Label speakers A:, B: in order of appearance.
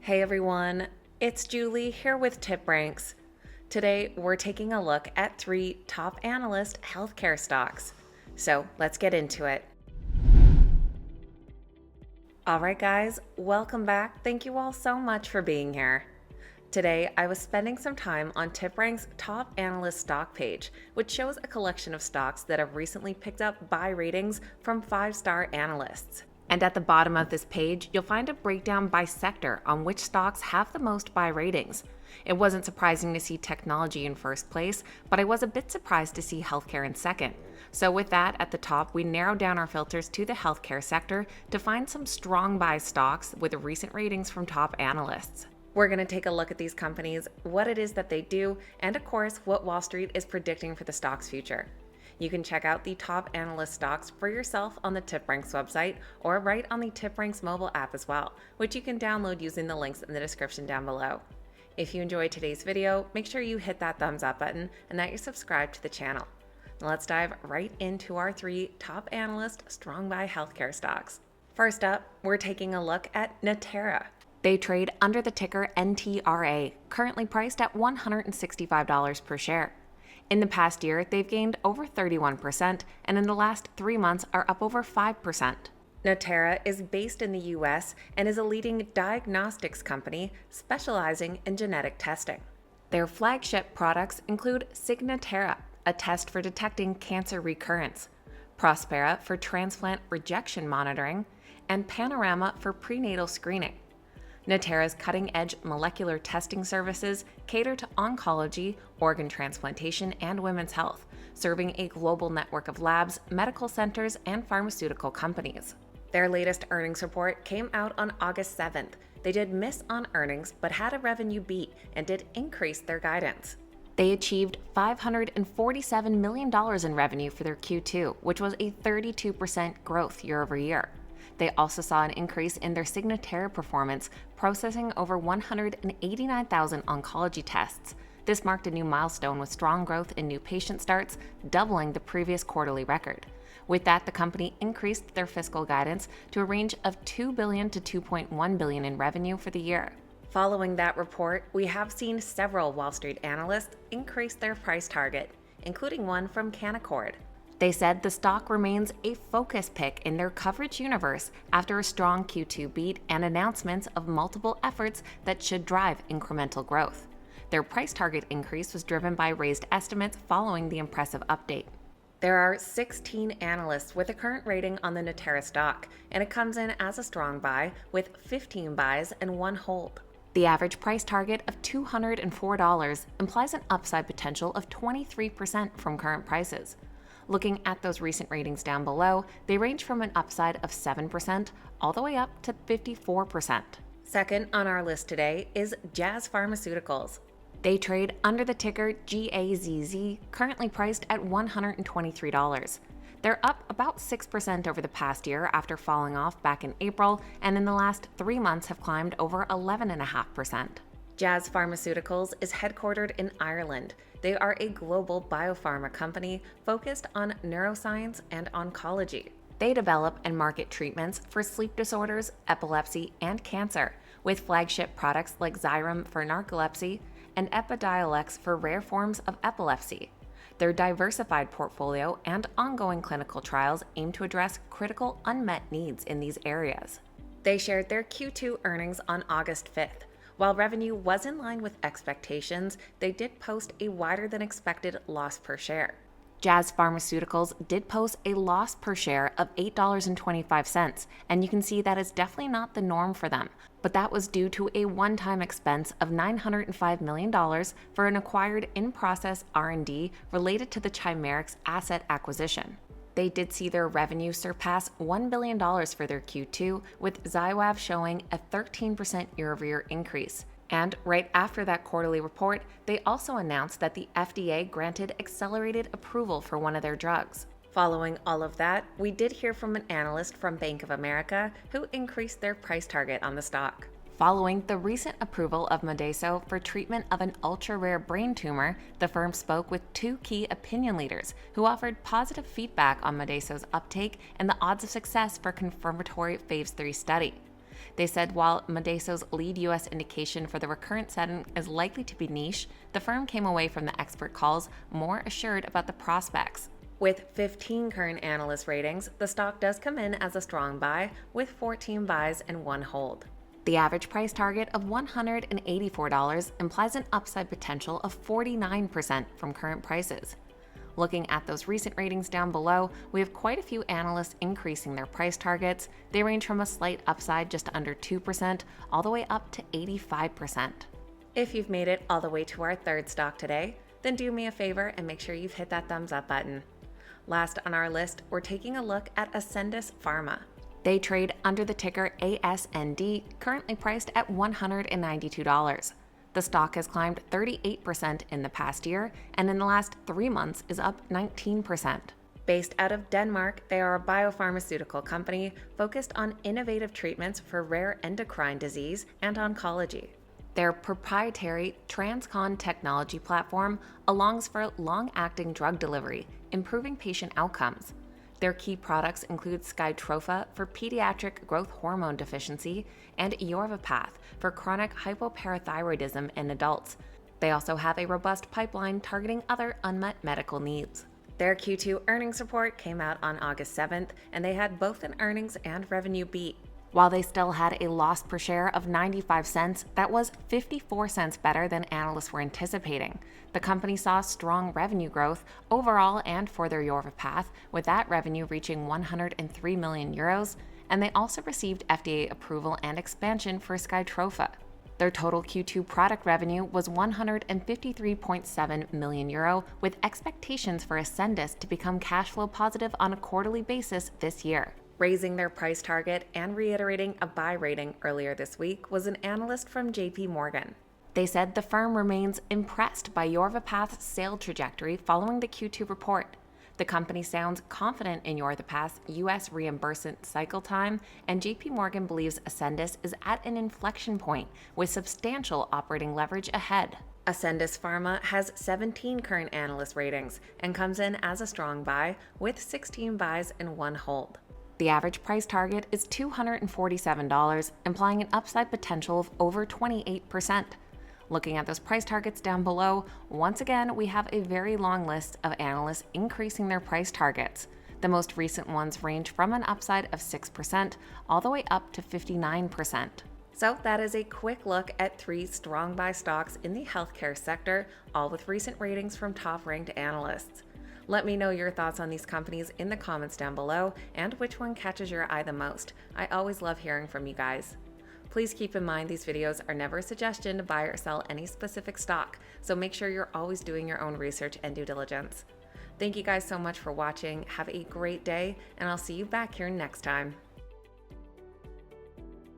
A: Hey everyone, it's Julie here with Tip Ranks. Today we're taking a look at 3 top analyst healthcare stocks. So let's get into it. Alright guys, welcome back. Thank you all so much for being here. Today I was spending some time on Tip Ranks' top analyst stock page, which shows a collection of stocks that have recently picked up buy ratings from 5-star analysts. And at the bottom of this page, you'll find a breakdown by sector on which stocks have the most buy ratings. It wasn't surprising to see technology in first place, but I was a bit surprised to see healthcare in second. So with that, at the top, we narrowed down our filters to the healthcare sector to find some strong buy stocks with recent ratings from top analysts. We're going to take a look at these companies, what it is that they do, and of course, what Wall Street is predicting for the stock's future. You can check out the top analyst stocks for yourself on the Tip Ranks website or right on the Tip Ranks mobile app as well, which you can download using the links in the description down below. If you enjoyed today's video, make sure you hit that thumbs up button and that you're subscribed to the channel. Now let's dive right into our 3 top analyst strong buy healthcare stocks. First up, we're taking a look at Natera. They trade under the ticker NTRA, currently priced at $165 per share. In the past year, they've gained over 31%, and in the last 3 months are up over 5%. Natera is based in the US and is a leading diagnostics company specializing in genetic testing. Their flagship products include Signatera, a test for detecting cancer recurrence, Prospera for transplant rejection monitoring, and Panorama for prenatal screening. Natera's cutting-edge molecular testing services cater to oncology, organ transplantation, and women's health, serving a global network of labs, medical centers, and pharmaceutical companies. Their latest earnings report came out on August 7th. They did miss on earnings, but had a revenue beat and did increase their guidance. They achieved $547 million in revenue for their Q2, which was a 32% growth year over year. They also saw an increase in their Signatera performance, processing over 189,000 oncology tests. This marked a new milestone with strong growth in new patient starts, doubling the previous quarterly record. With that, the company increased their fiscal guidance to a range of $2 billion to $2.1 billion in revenue for the year. Following that report, we have seen several Wall Street analysts increase their price target, including one from Canaccord. They said the stock remains a focus pick in their coverage universe after a strong Q2 beat and announcements of multiple efforts that should drive incremental growth. Their price target increase was driven by raised estimates following the impressive update. There are 16 analysts with a current rating on the Natera stock, and it comes in as a strong buy with 15 buys and 1 hold. The average price target of $204 implies an upside potential of 23% from current prices. Looking at those recent ratings down below, they range from an upside of 7% all the way up to 54%. Second on our list today is Jazz Pharmaceuticals. They trade under the ticker GAZZ, currently priced at $123. They're up about 6% over the past year after falling off back in April, and in the last 3 months have climbed over 11.5%. Jazz Pharmaceuticals is headquartered in Ireland. They are a global biopharma company focused on neuroscience and oncology. They develop and market treatments for sleep disorders, epilepsy, and cancer, with flagship products like Xyrem for narcolepsy and Epidiolex for rare forms of epilepsy. Their diversified portfolio and ongoing clinical trials aim to address critical unmet needs in these areas. They shared their Q2 earnings on August 5th. While revenue was in line with expectations, they did post a wider than expected loss per share. Jazz Pharmaceuticals did post a loss per share of $8.25, and you can see that is definitely not the norm for them, but that was due to a one-time expense of $905 million for an acquired in-process R&D related to the Chimerix asset acquisition. They did see their revenue surpass $1 billion for their Q2, with Xywav showing a 13% year-over-year increase. And right after that quarterly report, they also announced that the FDA granted accelerated approval for one of their drugs. Following all of that, we did hear from an analyst from Bank of America who increased their price target on the stock. Following the recent approval of Modeyso for treatment of an ultra-rare brain tumor, the firm spoke with 2 key opinion leaders who offered positive feedback on Modeyso's uptake and the odds of success for confirmatory phase 3 study. They said while Modeyso's lead U.S. indication for the recurrent setting is likely to be niche, the firm came away from the expert calls more assured about the prospects. With 15 current analyst ratings, the stock does come in as a strong buy with 14 buys and 1 hold. The average price target of $184 implies an upside potential of 49% from current prices. Looking at those recent ratings down below, we have quite a few analysts increasing their price targets. They range from a slight upside just under 2% all the way up to 85%. If you've made it all the way to our third stock today, then do me a favor and make sure you've hit that thumbs up button. Last on our list, we're taking a look at Ascendis Pharma. They trade under the ticker ASND, currently priced at $192. The stock has climbed 38% in the past year, and in the last 3 months is up 19%. Based out of Denmark, they are a biopharmaceutical company focused on innovative treatments for rare endocrine disease and oncology. Their proprietary TransCon technology platform allows for long-acting drug delivery, improving patient outcomes. Their key products include Skytrofa for pediatric growth hormone deficiency and Yorvipath for chronic hypoparathyroidism in adults. They also have a robust pipeline targeting other unmet medical needs. Their Q2 earnings report came out on August 7th, and they had both an earnings and revenue beat. While they still had a loss per share of 95 cents, that was 54 cents better than analysts were anticipating. The company saw strong revenue growth overall and for their Yorvipath, with that revenue reaching 103 million euros, and they also received FDA approval and expansion for Skytrofa. Their total Q2 product revenue was 153.7 million euro, with expectations for Ascendis to become cash flow positive on a quarterly basis this year. Raising their price target and reiterating a buy rating earlier this week was an analyst from JP Morgan. They said the firm remains impressed by Yorvipath's sales trajectory following the Q2 report. The company sounds confident in Yorvipath's U.S. reimbursement cycle time, and JP Morgan believes Ascendis is at an inflection point with substantial operating leverage ahead. Ascendis Pharma has 17 current analyst ratings and comes in as a strong buy with 16 buys and 1 hold. The average price target is $247, implying an upside potential of over 28%. Looking at those price targets down below, once again, we have a very long list of analysts increasing their price targets. The most recent ones range from an upside of 6% all the way up to 59%. So that is a quick look at 3 strong buy stocks in the healthcare sector, all with recent ratings from top-ranked analysts. Let me know your thoughts on these companies in the comments down below and which one catches your eye the most. I always love hearing from you guys. Please keep in mind these videos are never a suggestion to buy or sell any specific stock, so make sure you're always doing your own research and due diligence. Thank you guys so much for watching. Have a great day, and I'll see you back here next time.